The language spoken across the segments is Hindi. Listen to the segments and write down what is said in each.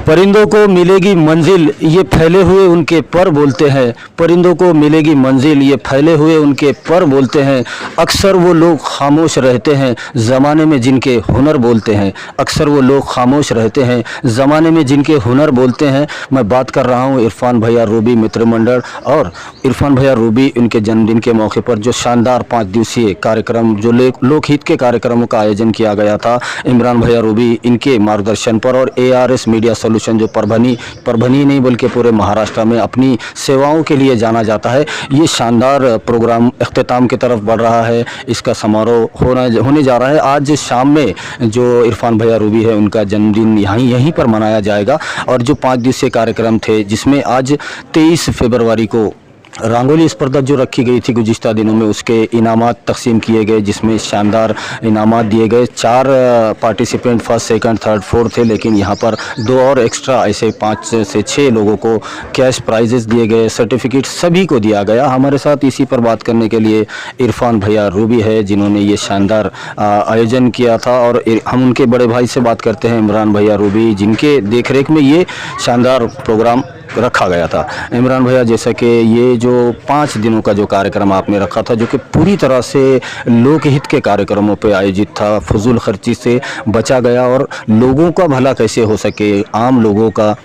परिंदों को मिलेगी मंजिल, ये फैले हुए उनके पर बोलते हैं। परिंदों को मिलेगी मंजिल, ये फैले हुए उनके पर बोलते हैं। अक्सर वो लोग खामोश रहते हैं ज़माने में जिनके हुनर बोलते हैं। अक्सर वो लोग खामोश रहते हैं ज़माने में जिनके हुनर बोलते हैं। मैं बात कर रहा हूँ इरफान भैया रूबी मित्र मंडल। और इरफान भैया रूबी उनके जन्मदिन के मौके पर जो शानदार 5 दिवसीय कार्यक्रम, जो लोकहित के कार्यक्रमों का आयोजन किया गया था इमरान भैया रूबी इनके मार्गदर्शन पर, और ARS मीडिया सोल्यूशन जो परभनी नहीं बल्कि पूरे महाराष्ट्र में अपनी सेवाओं के लिए जाना जाता है, ये शानदार प्रोग्राम अख्तिताम की तरफ बढ़ रहा है। इसका समारोह होने जा रहा है। आज शाम में जो इरफान भैया रूबी है उनका जन्मदिन यहीं पर मनाया जाएगा। और जो 5 दिवसीय कार्यक्रम थे जिसमें आज 23 फरवरी को रंगोली स्पर्धा जो रखी गई थी गुज़िश्ता दिनों में, उसके इनामात तकसीम किए गए, जिसमें शानदार इनामात दिए गए। 4 participant first second third fourth थे, लेकिन यहाँ पर 2 और एक्स्ट्रा ऐसे 5 से 6 लोगों को कैश प्राइजेस दिए गए, सर्टिफिकेट सभी को दिया गया। हमारे साथ इसी पर बात करने के लिए इरफान भैया रूबी है जिन्होंने ये शानदार आयोजन किया था। और हम उनके बड़े भाई से बात करते हैं इमरान भैया रूबी, जिनके देखरेख में ये शानदार प्रोग्राम रखा गया था। इमरान भैया, जैसा कि ये जो 5 दिनों का जो कार्यक्रम आपने रखा था, जो कि पूरी तरह से लोकहित के कार्यक्रमों पे आयोजित था, फजूल खर्ची से बचा गया और लोगों का भला कैसे हो सके, आम लोगों का,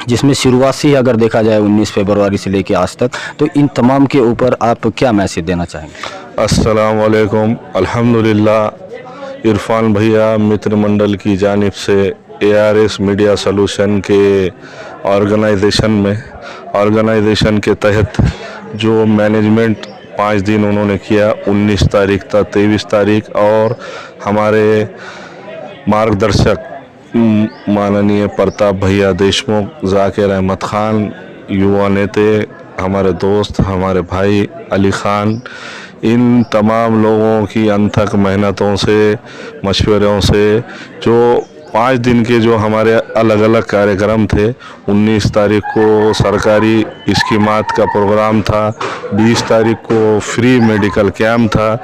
जिसमें शुरुआत से ही अगर देखा जाए 19 फरवरी से लेकर आज तक, तो इन तमाम के ऊपर आप क्या मैसेज देना चाहेंगे? अस्सलाम वालेकुम। अल्हम्दुलिल्लाह, इरफान भैया मित्र मंडल की जानिब से ARS मीडिया सोल्यूशन के ऑर्गेनाइजेशन के तहत जो मैनेजमेंट 5 दिन उन्होंने किया, 19 तारीख तक 23 तारीख, और हमारे मार्गदर्शक माननीय प्रताप भैया देशमुख, जाकिर अहमद खान, युवा नेते, हमारे दोस्त, हमारे भाई अली खान, इन तमाम लोगों की अनथक मेहनतों से, मशवरों से, जो 5 दिन के जो हमारे अलग अलग कार्यक्रम थे, 19 तारीख को सरकारी स्कीमात का प्रोग्राम था, 20 तारीख को फ्री मेडिकल कैंप था,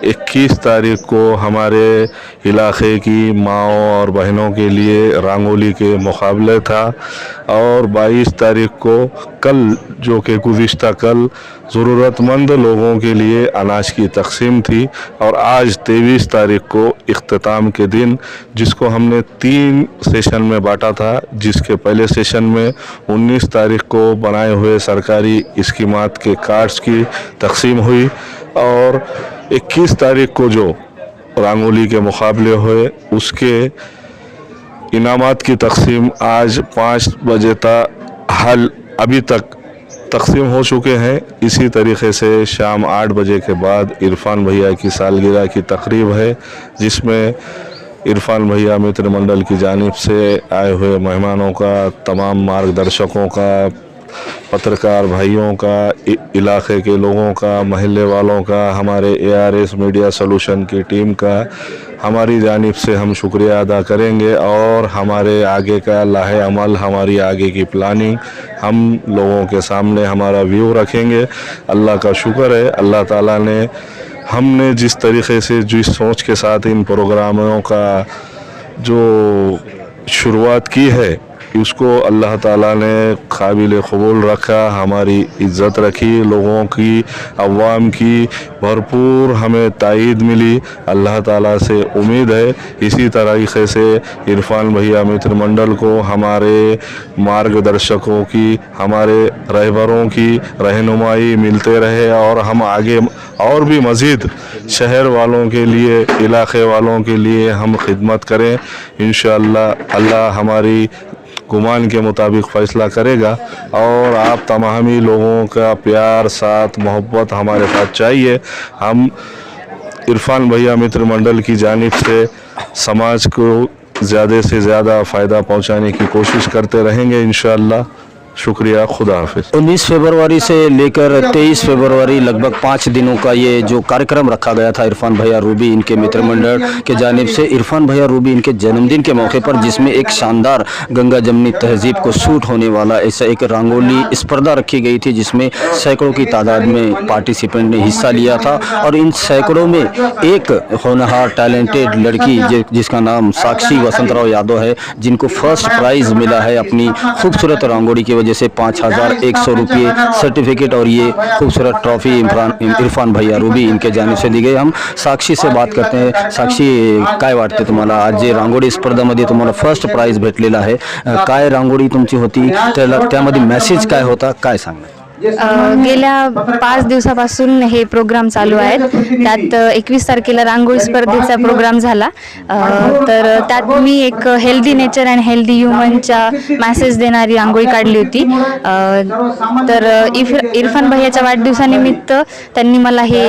21 तारीख को हमारे इलाके की माओं और बहनों के लिए रंगोली के मुकाबले था, और 22 तारीख को कल, जो कि गुज़िश्ता कल, ज़रूरतमंद लोगों के लिए अनाज की तकसीम थी, और आज 23 तारीख को इख्तिताम के दिन, जिसको हमने 3 सेशन में बांटा था, जिसके पहले सेशन में 19 तारीख को बनाए हुए सरकारी स्कीमात के कार्ड्स की तकसीम हुई, और 21 तारीख को जो रंगोली के मुकाबले हुए उसके इनामात की तकसीम आज 5 बजे तक अभी तक तकसीम हो चुके हैं। इसी तरीके से शाम 8 बजे के बाद इरफान भैया की सालगिरह की तकरीब है, जिसमें इरफान भैया मित्र मंडल की जानिब से आए हुए मेहमानों का, तमाम मार्गदर्शकों का, पत्रकार भाइयों का, इलाके के लोगों का, महल्ले वालों का, हमारे ARS मीडिया सोल्यूशन की टीम का हमारी जानिब से हम शुक्रिया अदा करेंगे। और हमारे आगे का लाहे अमल, हमारी आगे की प्लानिंग हम लोगों के सामने हमारा व्यू रखेंगे। अल्लाह का शुक्र है, अल्लाह ताला ने हमने जिस तरीके से, जिस सोच के साथ इन प्रोग्रामों का जो शुरुआत की है, उसको अल्लाह ताला ने काबिल कबूल रखा, हमारी इज़्ज़त रखी, लोगों की, अवाम की भरपूर हमें तायीद मिली। अल्लाह ताला से उम्मीद है इसी तरीके से इरफान भैया मित्र मंडल को, हमारे मार्गदर्शकों की, हमारे रहबरों की रहनुमाई मिलते रहे, और हम आगे और भी मज़ीद शहर वालों के लिए, इलाके वालों के लिए हम खिदमत करें। इंशाअल्लाह अल्लाह हमारी गुमान के मुताबिक फ़ैसला करेगा, और आप तमामी लोगों का प्यार, साथ, मोहब्बत हमारे साथ चाहिए। हम इरफान भैया मित्र मंडल की जानिब से समाज को ज़्यादा से ज़्यादा फ़ायदा पहुंचाने की कोशिश करते रहेंगे इंशाअल्लाह। शुक्रिया, खुदा हाफिज़। 19 फरवरी से लेकर 23 फरवरी लगभग 5 दिनों का ये जो कार्यक्रम रखा गया था इरफान भैया रूबी इनके मित्र मंडल के जानिब से इरफान भैया रूबी इनके जन्मदिन के मौके पर, जिसमें एक शानदार गंगा जमनी तहजीब को सूट होने वाला ऐसा एक रंगोली स्पर्धा रखी गई थी, जिसमें सैकड़ों की तादाद में पार्टिसिपेंट ने हिस्सा लिया था। और इन सैकड़ों में एक होनहार टैलेंटेड लड़की जिसका नाम साक्षी वसंतराव यादव है, जिनको फर्स्ट प्राइज़ मिला है अपनी खूबसूरत रंगोली की वजह से 5100 रुपये सर्टिफिकेट और ये खूबसूरत ट्रॉफी इरफान भैया रूबी इनके जानिब से दी गई। हम साक्षी से बात करते हैं। साक्षी, काय वाटते तुम्हाला आज जे रांगोळी स्पर्धेमध्ये तुम्हाला फर्स्ट प्राइज भेटलेला आहे, काय रांगोळी तुमची होती, त्यामध्ये मेसेज काय होता, काय सांगणार? गेल्या 5 दिवसापासून हे प्रोग्राम चालू आहेत। त्यात 21 तारखेला रांगोळी स्पर्धेचा प्रोग्राम झाला, तर त्यात मी एक हेल्दी नेचर अँड हेल्दी ह्युमनच्या मेसेज देणारी रांगोळी काढली होती। तर इरफान भैयाच्या वाढदिवसानिमित्त त्यांनी मला हे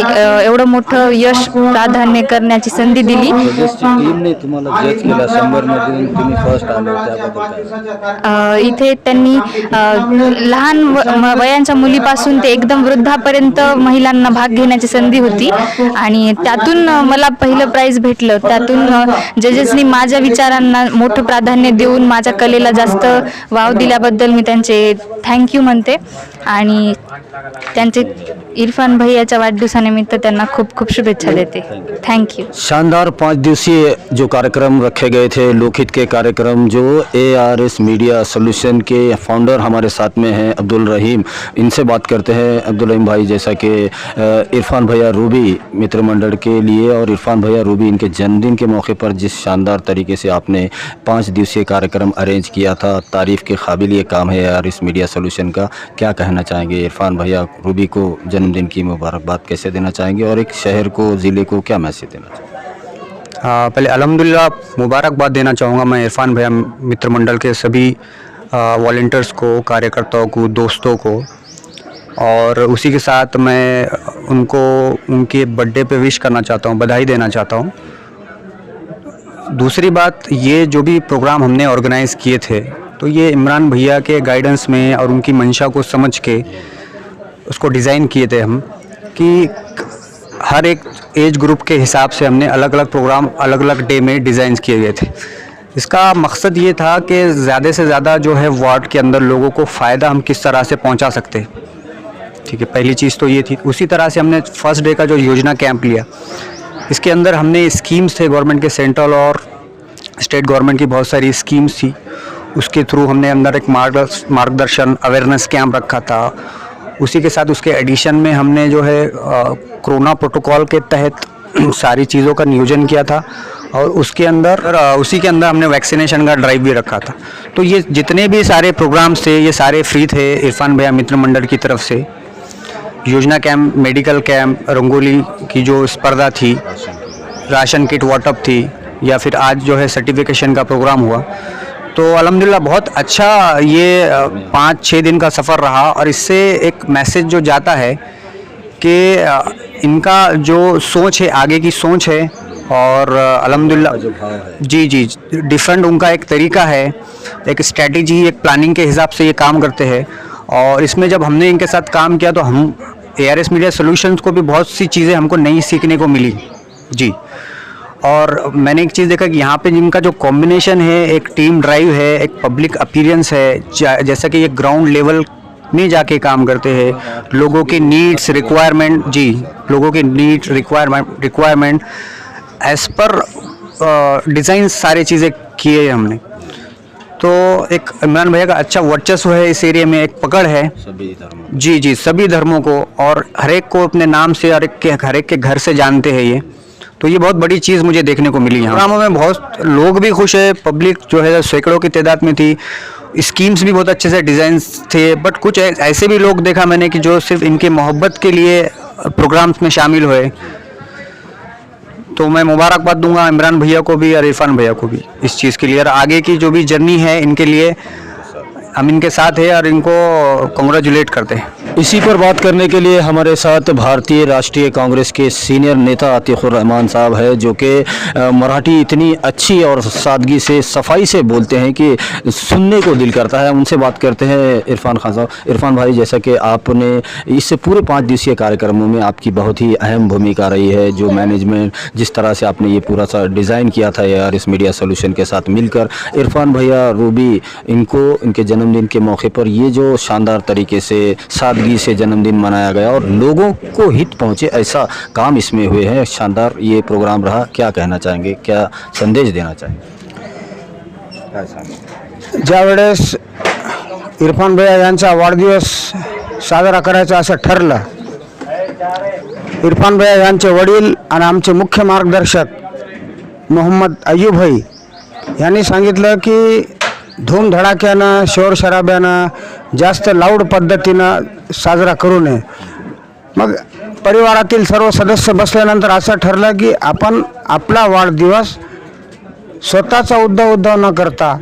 एवढं मोठं यश प्राधान्य करण्याची संधी दिली। टीमने तुम्हाला जज केला, 100 मध्ये तुम्ही फर्स्ट आले, त्याबद्दल इथे त्यांनी लहान वयांच्या मुलीपासून ते एकदम वृद्धापर्यंत महिलांना भाग घेण्याची संधी होती आणि त्यातून मला पहिलं प्राइज भेटलं। त्यातून जजेसनी माझ्या विचारांना मोठं प्राधान्य देऊन माझ्या कलेला जास्त वाव दिल्याबद्दल मी त्यांचे थँक्यू म्हणते आणि त्यांचे इरफान भैयाच्या वाढदिवसानिमित्त त्यांना खूप खूप शुभेच्छा देते। Thank you. शानदार 5 दिवसीय जो कार्यक्रम रखे गए थे, लोकहित के कार्यक्रम, जो ARS मीडिया सोल्यूशन के फाउंडर हमारे साथ में हैं अब्दुल रहीम, इनसे बात करते हैं। अब्दुल रहीम भाई, जैसा कि इरफान भैया रूबी मित्र मंडल के लिए और इरफान भैया रूबी इनके जन्मदिन के मौके पर जिस शानदार तरीके से आपने 5 दिवसीय कार्यक्रम अरेंज किया था, तारीफ़ के काबिल ये काम है ARS मीडिया सोल्यूशन का। क्या कहना चाहेंगे इरफान भैया रूबी को जन्मदिन की मुबारकबाद कैसे देना चाहेंगे और एक शहर को, ज़िले को क्या मैसेज देना चाहेंगे? पहले अल्हम्दुलिल्लाह मुबारकबाद देना चाहूँगा मैं इरफान भैया मित्र मंडल के सभी वॉलंटियर्स को, कार्यकर्ताओं को, दोस्तों को, और उसी के साथ मैं उनको उनके बर्थडे पे विश करना चाहता हूँ, बधाई देना चाहता हूँ। दूसरी बात, ये जो भी प्रोग्राम हमने ऑर्गेनाइज़ किए थे, तो ये इमरान भैया के गाइडेंस में और उनकी मंशा को समझ के उसको डिज़ाइन किए थे हम, कि हर एक एज ग्रुप के हिसाब से हमने अलग अलग प्रोग्राम अलग अलग डे में डिज़ाइन किए गए थे। इसका मकसद ये था कि ज़्यादा से ज़्यादा जो है वार्ड के अंदर लोगों को फ़ायदा हम किस तरह से पहुंचा सकते हैं। ठीक है, पहली चीज़ तो ये थी। उसी तरह से हमने फर्स्ट डे का जो योजना कैंप लिया, इसके अंदर हमने स्कीम्स थे गवर्नमेंट के, सेंट्रल और स्टेट गवर्नमेंट की बहुत सारी स्कीम्स थी। उसके थ्रू हमने अंदर एक मार्गदर्शन अवेयरनेस कैंप रखा था। उसी के साथ उसके एडिशन में हमने जो है कोरोना प्रोटोकॉल के तहत सारी चीज़ों का नियोजन किया था और उसके अंदर उसी के अंदर हमने वैक्सीनेशन का ड्राइव भी रखा था। तो ये जितने भी सारे प्रोग्राम्स थे, ये सारे फ्री थे इरफान भैया मित्र मंडल की तरफ से। योजना कैंप, मेडिकल कैंप, रंगोली की जो स्पर्धा थी, राशन किट वाटअप थी, या फिर आज जो है सर्टिफिकेशन का प्रोग्राम हुआ। तो अल्हम्दुलिल्लाह बहुत अच्छा ये 5-6 दिन का सफ़र रहा और इससे एक मैसेज जो जाता है कि इनका जो सोच है, आगे की सोच है, और अल्हम्दुलिल्लाह जी डिफरेंट उनका एक तरीका है, एक स्ट्रेटजी, एक प्लानिंग के हिसाब से ये काम करते हैं। और इसमें जब हमने इनके साथ काम किया तो हम ARS मीडिया सोल्यूशंस को भी बहुत सी चीज़ें हमको नई सीखने को मिली जी। और मैंने एक चीज़ देखा कि यहाँ पे जिनका जो कॉम्बिनेशन है, एक टीम ड्राइव है, एक पब्लिक अपीयरेंस है, जैसा कि ये ग्राउंड लेवल में जाके काम करते हैं, लोगों के नीड्स रिक्वायरमेंट जी, लोगों के नीड्स रिक्वायरमेंट एज पर डिज़ाइन सारी चीज़ें किए हैं हमने। तो एक इमरान भैया का अच्छा वर्चस्व है इस एरिया में, एक पकड़ है जी सभी धर्मों को, और हर एक को अपने नाम से हर एक के घर से जानते हैं ये। तो ये बहुत बड़ी चीज़ मुझे देखने को मिली। यहाँ प्रोग्रामों में बहुत लोग भी खुश है, पब्लिक जो है सैकड़ों की तादाद में थी, स्कीम्स भी बहुत अच्छे से डिज़ाइन थे। बट कुछ ऐसे भी लोग देखा मैंने कि जो सिर्फ इनके मोहब्बत के लिए प्रोग्राम्स में शामिल हुए। तो मैं मुबारकबाद दूंगा इमरान भैया को भी और इरफान भैया को भी इस चीज़ के लिए, और आगे की जो भी जर्नी है इनके लिए हम इनके साथ हैं और इनको कॉन्ग्रेचुलेट करते हैं। इसी पर बात करने के लिए हमारे साथ भारतीय राष्ट्रीय कांग्रेस के सीनियर नेता अतीकुर रहमान साहब है, जो कि मराठी इतनी अच्छी और सादगी से सफाई से बोलते हैं कि सुनने को दिल करता है। उनसे बात करते हैं इरफान खान साहब। इरफान भाई, जैसा कि आपने इस पूरे 5 दिवसीय कार्यक्रमों में आपकी बहुत ही अहम भूमिका रही है, जो मैनेजमेंट जिस तरह से आपने ये पूरा सा डिज़ाइन किया था ARS मीडिया सोल्यूशन के साथ मिलकर, इरफान भैया रूबी इनको इनके जन्मदिन के मौके पर ये जो शानदार तरीके से सादगी से जन्मदिन मनाया गया और लोगों को हित पहुंचे, ऐसा काम इसमें हुए हैं। शानदार ये प्रोग्राम रहा। क्या कहना चाहेंगे, क्या संदेश देना चाहेंगे? ज्यावेळेस इरफान भैया यांचा वाढदिवस साजरा करायचा असं ठरलं, इरफान भैया यांचे वडील आणि आमचे मुख्य मार्गदर्शक मोहम्मद अय्यूब भाई यांनी सांगितलं की धूमधडाक्यानं शोरशराब्यानं जास्त लाऊड पद्धतीनं साजरा करू नये. मग परिवारातील सर्व सदस्य बसल्यानंतर असं ठरलं की आपण आपला वाढदिवस स्वतःचा उद्धव न करता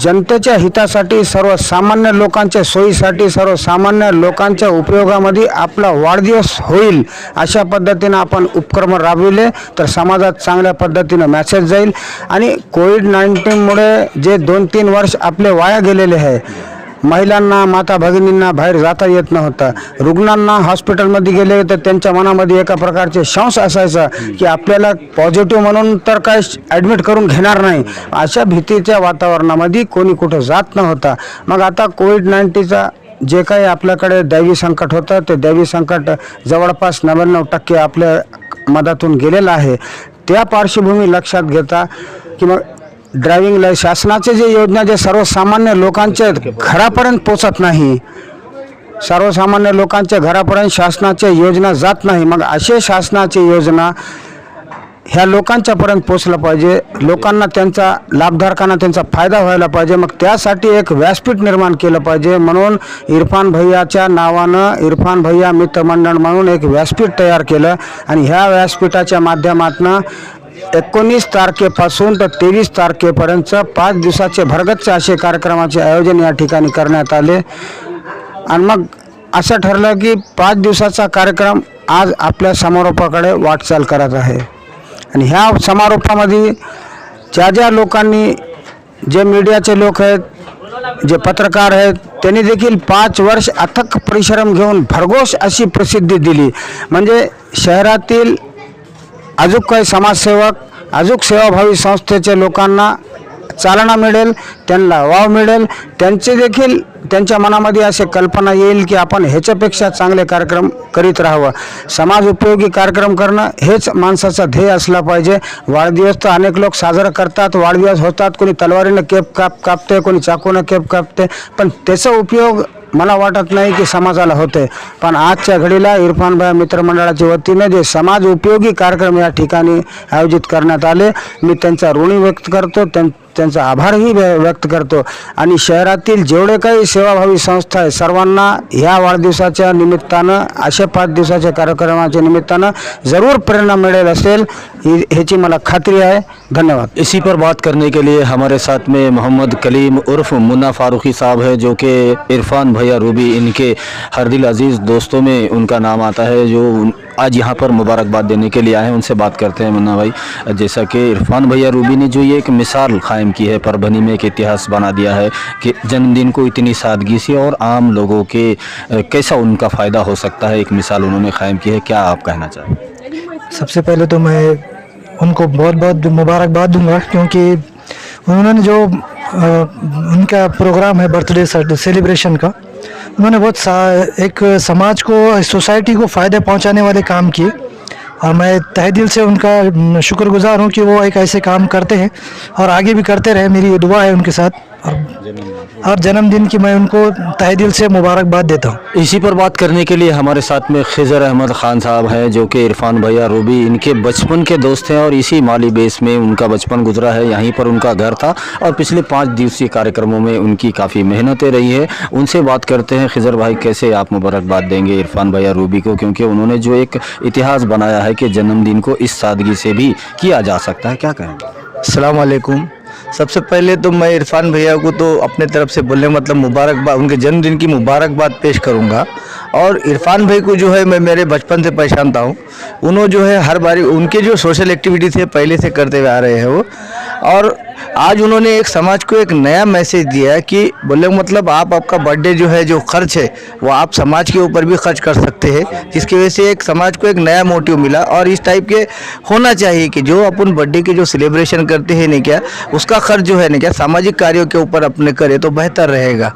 जनतेच्या हितासाठी, सर्वसामान्य लोकांच्या सोयीसाठी, सर्वसामान्य लोकांच्या उपयोगामध्ये आपला वाढदिवस होईल अशा पद्धतीनं आपण उपक्रम राबविले तर समाजात चांगल्या पद्धतीनं मेसेज जाईल. आणि कोविड-19मुळे जे 2-3 वर्ष आपले वाया गेलेले आहे, महिलांना, माता भगिनींना बाहेर जाता येत नव्हतं, रुग्णांना हॉस्पिटलमध्ये गेले तर त्यांच्या मनामध्ये एका प्रकारचे संशय असायचा की आपल्याला पॉझिटिव्ह म्हणून तर काय ॲडमिट करून घेणार नाही, अशा भीतीच्या वातावरणामध्ये कोणी कुठं जात नव्हता. मग आता कोविड-19चा जे काही आपल्याकडे दैवी संकट होतं, ते दैवी संकट जवळपास 99% आपल्या मधातून गेलेलं आहे. त्या पार्श्वभूमी लक्षात घेता की मग ड्रायव्हिंग शासनाचे जे योजना जे सर्वसामान्य लोकांच्या घरापर्यंत पोचत नाही, सर्वसामान्य लोकांच्या घरापर्यंत शासनाच्या योजना जात नाही, मग असे शासनाची योजना ह्या लोकांच्यापर्यंत पोचलं पाहिजे, लोकांना त्यांचा, लाभधारकांना त्यांचा फायदा व्हायला पाहिजे. मग त्यासाठी एक व्यासपीठ निर्माण केलं पाहिजे. म्हणून इरफान भैयाच्या नावानं इरफान भैया मित्रमंडळ म्हणून एक व्यासपीठ तयार केलं आणि ह्या व्यासपीठाच्या माध्यमातून 19 तारखेपासून तर 23 तारखेपर्यंत 5 दिवसाचे भरगच्च असे कार्यक्रमाचे आयोजन या ठिकाणी करण्यात आले. आणि मग असं ठरलं की 5 दिवसाचा कार्यक्रम आज आपल्या समारोपाकडे वाटचाल करत आहे. आणि ह्या समारोपामध्ये ज्या लोकांनी, जे मीडियाचे लोक आहेत, जे पत्रकार आहेत, त्यांनी देखील 5 वर्ष अथक परिश्रम घेऊन भरघोस अशी प्रसिद्धी दिली. म्हणजे शहरातील अजून काही समाजसेवक, अजून सेवाभावी संस्थेच्या लोकांना चालना मिळेल, त्यांना वाव मिळेल, त्यांचे देखील त्यांच्या मनामध्ये असे कल्पना येईल की आपण ह्याच्यापेक्षा चांगले कार्यक्रम करीत राहावं. समाज उपयोगी कार्यक्रम करणं हेच माणसाचं ध्येय असलं पाहिजे. वाढदिवस तर अनेक लोक साजरा करतात, वाढदिवस होतात, कोणी तलवारीनं केप कापते, कोणी चाकूनं केप कापते, पण त्याचा उपयोग मला वाटत नाही की समाजाला होते. पण आजच्या घडीला इरफान भैया मित्रमंडळाच्या वतीने जे समाज उपयोगी कार्यक्रम या ठिकाणी आयोजित करण्यात आले, मी त्यांचा ऋणी व्यक्त करतो, त्यांचा आभारही व्यक्त करतो. आणि शहरातील जेवढे काही सेवाभावी संस्था आहे, सर्वांना ह्या वाढदिवसाच्या निमित्तानं, अशा 5 दिवसाच्या कार्यक्रमाच्या निमित्तानं जरूर प्रेरणा मिळेल असेल ह्याची मला खात्री आहे. धन्यवाद. इसी पर बात करने के लिए हमारे साथ में मोहम्मद कलीम उर्फ मुन्ना फारूकी साहब है, जो कि इरफान भैया रूबी इनके हर दिल अजीज़ दोस्तों में उनका नाम आता है, जो आज यहाँ पर मुबारकबाद देने के लिए आए हैं. उनसे बात करते हैं मुन्ना भाई, जैसा कि इरफान भैया रूबी ने जो ये एक मिसाल कायम की है, परभनी में एक इतिहास बना दिया है कि जन्मदिन को इतनी सादगी से और आम लोगों के कैसा उनका फ़ायदा हो सकता है, एक मिसाल उन्होंने कायम की है. क्या आप कहना चाहें? सबसे पहले तो मैं उनको बहुत बहुत मुबारकबाद दूंगा, क्योंकि उन्होंने जो उनका प्रोग्राम है बर्थडे सेलिब्रेशन का, उन्होंने बहुत एक समाज को, सोसाइटी को फ़ायदे पहुंचाने वाले काम किए. और मैं तहे दिल से उनका शुक्रगुजार हूं कि वो एक ऐसे काम करते हैं और आगे भी करते रहे. मेरी दुआ है उनके साथ, और जन्मदिन की मैं उनको तहे दिल से मुबारकबाद देता हूँ. इसी पर बात करने के लिए हमारे साथ में खिजर अहमद खान साहब हैं, जो कि इरफान भैया रूबी इनके बचपन के दोस्त हैं और इसी माली बेस में उनका बचपन गुजरा है. यहीं पर उनका घर था और पिछले 5 दिवसीय कार्यक्रमों में उनकी काफ़ी मेहनतें रही है. उनसे बात करते हैं. खिजर भाई, कैसे आप मुबारकबाद देंगे इरफान भैया रूबी को, क्योंकि उन्होंने जो एक इतिहास बनाया है कि जन्मदिन को इस सादगी से भी किया जा सकता है, क्या कहेंगे? अस्सलाम वालेकुम. सबसे पहले तो मैं इरफान भैया को तो अपने तरफ से बोलने मतलब मुबारकबाद, उनके जन्मदिन की मुबारकबाद पेश करूंगा। और इरफान भाई को जो है मैं मेरे बचपन से पहचानता हूँ। उन्होंने जो है हर बारी उनके जो सोशल एक्टिविटीज़ है पहले से करते हुए आ रहे हैं वो, और आज उन्होंने एक समाज को एक नया मैसेज दिया है कि बोले मतलब आप आपका बर्थडे जो है जो खर्च है वो आप समाज के ऊपर भी खर्च कर सकते हैं, जिसकी वजह से एक समाज को एक नया मोटिव मिला। और इस टाइप के होना चाहिए कि जो अपन बर्थडे के जो सेलिब्रेशन करते हैं नहीं क्या, उसका खर्च जो है नहीं क्या सामाजिक कार्यों के ऊपर अपने करे तो बेहतर रहेगा।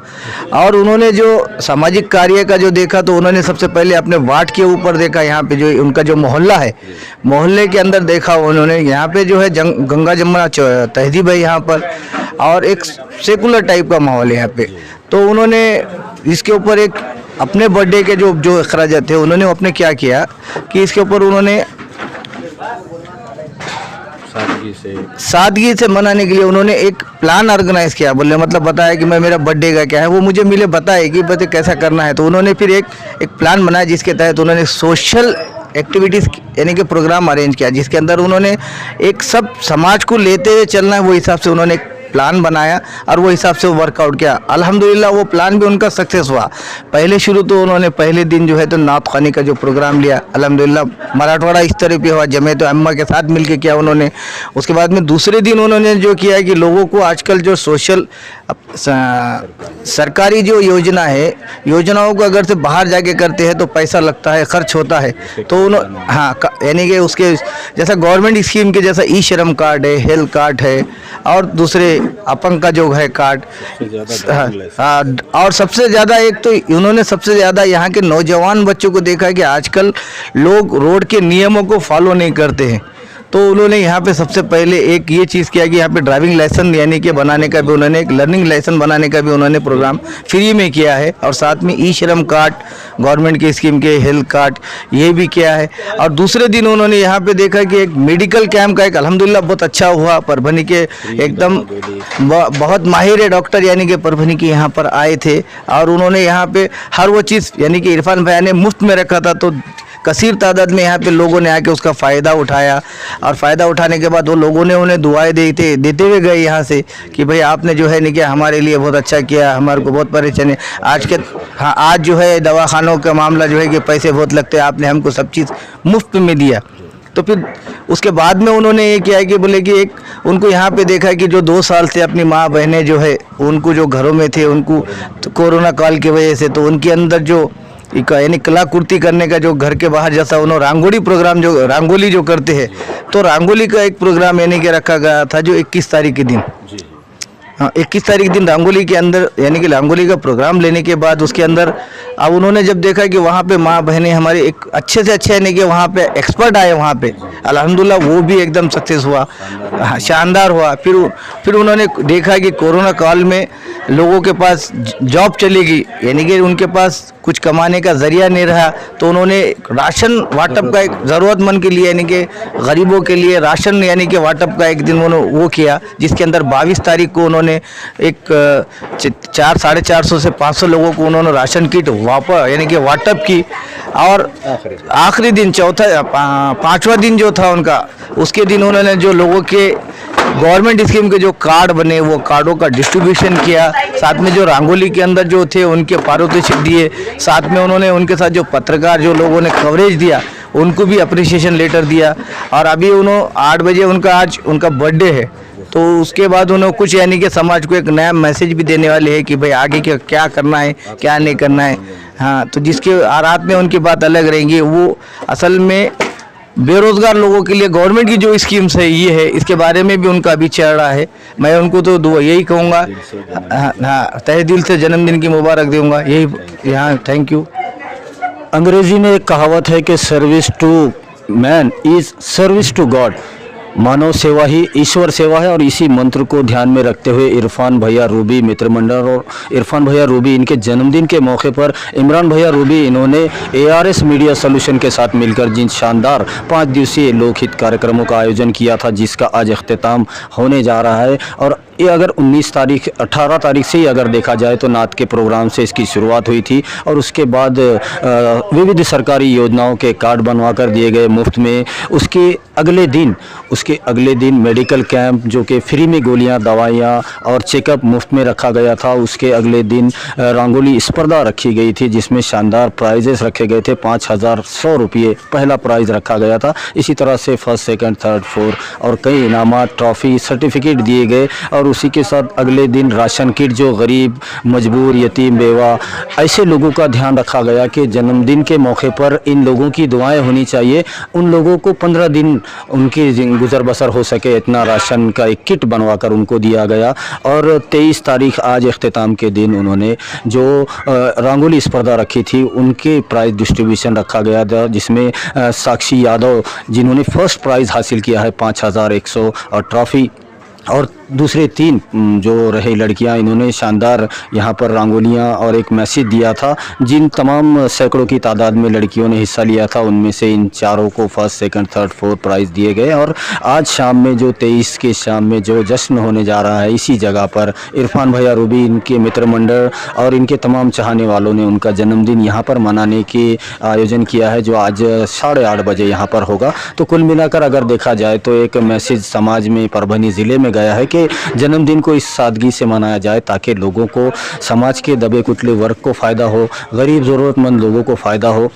और उन्होंने जो सामाजिक कार्य का जो देखा तो उन्होंने सबसे पहले अपने वार्ड के ऊपर देखा, यहाँ पे जो उनका जो मोहल्ला है मोहल्ले के अंदर देखा उन्होंने, यहाँ पे जो है गंगा जमुना तहजीब है यहाँ पर, और एक सेकुलर टाइप का माहौल है यहाँ पे। तो उन्होंने इसके ऊपर एक अपने बर्थडे के जो अखराजात थे उन्होंने अपने क्या किया कि इसके ऊपर उन्होंने सादगी से मनाने के लिए उन्होंने एक प्लान ऑर्गेनाइज किया। बोले मतलब बताया कि मैं मेरा बर्थडे का क्या है वो मुझे मिले बताए कि बता कैसा करना है। तो उन्होंने फिर एक प्लान बनाया जिसके तहत उन्होंने सोशल एक्टिविटीज़ यानी कि प्रोग्राम अरेंज किया, जिसके अंदर उन्होंने एक सब समाज को लेते हुए चलना है वो हिसाब से उन्होंने एक प्लान बनाया और वो हिसाब से वर्कआउट किया। अल्हम्दुलिल्लाह वो प्लान भी उनका सक्सेस हुआ। पहले शुरू तो उन्होंने पहले दिन जो है तो नात खानी का जो प्रोग्राम लिया, अल्हम्दुलिल्लाह मराठवाड़ा इस तरह पे हुआ, जमीयत अम्मा के साथ मिलके किया उन्होंने। उसके बाद में दूसरे दिन उन्होंने जो किया कि लोगों को आजकल जो सोशल सरकारी जो योजना है, योजनाओं को अगर से बाहर जाके करते हैं तो पैसा लगता है, खर्च होता है। तो उन्होंने यानी कि उसके जैसा गवर्नमेंट स्कीम के जैसा ई श्रम कार्ड है, हेल्थ कार्ड है और दूसरे अपंग का जो है कार्ड, और सबसे ज़्यादा एक तो उन्होंने सबसे ज़्यादा यहाँ के नौजवान बच्चों को देखा है कि आजकल लोग रोड के नियमों को फॉलो नहीं करते हैं। तो उन्होंने यहाँ पे सबसे पहले एक ये चीज़ किया कि यहाँ पे ड्राइविंग लाइसेंस यानी कि बनाने का भी उन्होंने एक लर्निंग लाइसेंस बनाने का भी उन्होंने प्रोग्राम फ्री में किया है, और साथ में ई श्रम कार्ड गवर्नमेंट के स्कीम के हेल्थ कार्ड ये भी किया है। और दूसरे दिन उन्होंने यहाँ पे देखा कि एक मेडिकल कैंप का एक अल्हम्दुलिल्लाह बहुत अच्छा हुआ। परभनी के एकदम बहुत माहिर डॉक्टर यानी कि परभनी के यहाँ पर आए थे, और उन्होंने यहाँ पे हर वो चीज़ यानी कि इरफान भैया ने मुफ्त में रखा था। तो कसीर तादाद में यहाँ पे लोगों ने आके उसका फ़ायदा उठाया, और फ़ायदा उठाने के बाद वो लोगों ने उन्हें दुआएं देते हुए गए यहाँ से कि भाई आपने जो है नहीं किया हमारे लिए बहुत अच्छा किया, हमारे को बहुत परेशानी आज जो है दवाखानों का मामला जो है कि पैसे बहुत लगते हैं, आपने हमको सब चीज़ मुफ्त में दिया। तो फिर उसके बाद में उन्होंने ये किया कि बोले कि एक उनको यहाँ पे देखा कि जो 2 साल से अपनी माँ बहनें जो है उनको जो घरों में थे उनको तो कोरोना काल की वजह से तो उनके अंदर जो यानी कलाकृति करने का जो घर के बाहर जैसा उन्होंने रंगोली जो करते हैं, तो रंगोली का एक प्रोग्राम यानी कि रखा गया था जो 21 तारीख के दिन। हाँ 21 तारीख दिन रंगोली के अंदर यानी कि रंगोली का प्रोग्राम लेने के बाद उसके अंदर अब उन्होंने जब देखा कि वहाँ पे माँ बहनें हमारी एक अच्छे से अच्छे यानी कि वहाँ पे एक्सपर्ट आए वहाँ पे, अल्हम्दुलिल्लाह वो भी एकदम सक्सेस हुआ, शानदार हुआ। फिर उन्होंने देखा कि कोरोना काल में लोगों के पास जॉब चलेगी यानी कि उनके पास कुछ कमाने का ज़रिया नहीं रहा, तो उन्होंने राशन वाटअप का एक ज़रूरतमंद के लिए यानी कि गरीबों के लिए राशन यानी कि वाटअप का एक दिन उन्होंने वो किया, जिसके अंदर 22 तारीख को उन्होंने एक 400-450 से 500 लोगों को उन्होंने राशन किट यानी कि वाटअप की। और आखिरी दिन पाँचवा दिन जो था उनका, उसके दिन उन्होंने जो लोगों के गवर्नमेंट स्कीम के जो कार्ड बने वो कार्डों का डिस्ट्रीब्यूशन किया, साथ में जो रंगोली के अंदर जो थे उनके पारितोषिक दिए, साथ में उन्होंने उनके साथ जो पत्रकार जो लोगों ने कवरेज दिया उनको भी अप्रिसिएशन लेटर दिया। और अभी उन्होंने 8 बजे आज उनका बर्थडे है, तो उसके बाद उन्होंने कुछ यानी कि समाज को एक नया मैसेज भी देने वाले हैं कि भाई आगे क्या करना है क्या नहीं करना है। हाँ, तो जिसके रात में उनकी बात अलग रहेंगी। वो असल में बेरोज़गार लोगों के लिए गवर्नमेंट की जो स्कीम्स है ये है, इसके बारे में भी उनका अभी चल रहा है। मैं उनको तो दुआ यही कहूँगा, हाँ तहे दिल से जन्मदिन की मुबारक दूँगा यही। हाँ थैंक यू। अंग्रेजी में एक कहावत है कि service to man is service to God, मानव सेवा ही ईश्वर सेवा है। और इसी मंत्र को ध्यान में रखते हुए इरफान भैया रूबी मित्र मंडल और इरफान भैया रूबी इनके जन्मदिन के मौके पर इमरान भैया रूबी इन्होंने ARS मीडिया सोल्यूशन के साथ मिलकर जिन शानदार 5 दिवसीय लोकहित कार्यक्रमों का आयोजन किया था, जिसका आज अख्तिताम होने जा रहा है। और ये अगर 18 तारीख से ही अगर देखा जाए तो नात के प्रोग्राम से इसकी शुरुआत हुई थी और उसके बाद विविध सरकारी योजनाओं के कार्ड बनवा कर दिए गए मुफ्त में। उसके अगले दिन मेडिकल कैंप जो कि फ्री में गोलियां, दवाइयां और चेकअप मुफ्त में रखा गया था। उसके अगले दिन रंगोली स्पर्धा रखी गई थी जिसमें शानदार प्राइजेस रखे गए थे। 5,100 रुपये पहला प्राइज़ रखा गया था। इसी तरह से फर्स्ट, सेकंड, थर्ड, फोर्थ और कई इनामात, ट्रॉफ़ी, सर्टिफिकेट दिए गए। और उसी के साथ अगले दिन राशन किट जो गरीब, मजबूर, यतीम, बेवा ऐसे लोगों का ध्यान रखा गया कि जन्मदिन के मौके पर इन लोगों की दुआएं होनी चाहिए। उन लोगों को 15 दिन उनकी गुजर बसर हो सके इतना राशन का एक किट बनवा कर उनको दिया गया। और 23 तारीख आज इख्तिताम के दिन उन्होंने जो रंगोली स्पर्धा रखी थी उनके प्राइज़ डिस्ट्रीब्यूशन रखा गया था, जिसमें साक्षी यादव जिन्होंने फर्स्ट प्राइज़ हासिल किया है 5,100 और ट्रॉफ़ी, और दूसरे 3 जो रहे लड़कियां, इन्होंने शानदार यहाँ पर रंगोलियाँ और एक मैसेज दिया था। जिन तमाम सैकड़ों की तादाद में लड़कियों ने हिस्सा लिया था उनमें से इन चारों को first, second, third, fourth prize दिए गए। और आज शाम में जो 23 के शाम में जो जश्न होने जा रहा है इसी जगह पर इरफान भैया रूबी, इनके मित्र मंडल और इनके तमाम चाहने वालों ने उनका जन्मदिन यहाँ पर मनाने के आयोजन किया है, जो आज 8:30 बजे यहाँ पर होगा। तो कुल मिलाकर अगर देखा जाए तो एक मैसेज समाज में, परभनी ज़िले में गया है कि जन्मदिन को इस सादगी से मनाया जाए ताकि लोगों को, समाज के दबे कुचले वर्ग को फ़ायदा हो, गरीब ज़रूरतमंद लोगों को फ़ायदा हो,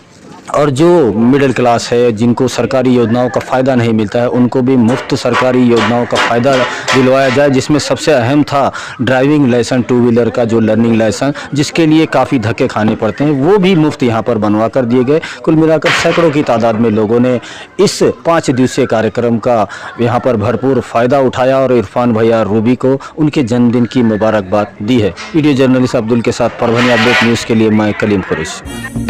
और जो मिडिल क्लास है जिनको सरकारी योजनाओं का फ़ायदा नहीं मिलता है उनको भी मुफ्त सरकारी योजनाओं का फ़ायदा दिलवाया जाए। जिसमें सबसे अहम था ड्राइविंग लाइसेंस, 2 व्हीलर का जो लर्निंग लाइसेंस, जिसके लिए काफ़ी धक्के खाने पड़ते हैं, वो भी मुफ्त यहाँ पर बनवा कर दिए गए। कुल मिलाकर सैकड़ों की तादाद में लोगों ने इस 5 दिवसीय कार्यक्रम का यहाँ पर भरपूर फ़ायदा उठाया और इरफान भैया रूबी को उनके जन्मदिन की मुबारकबाद दी है। वीडियो जर्नलिस्ट अब्दुल के साथ परभनी अपडेट न्यूज़ के लिए मैं कलीम कुरैशी।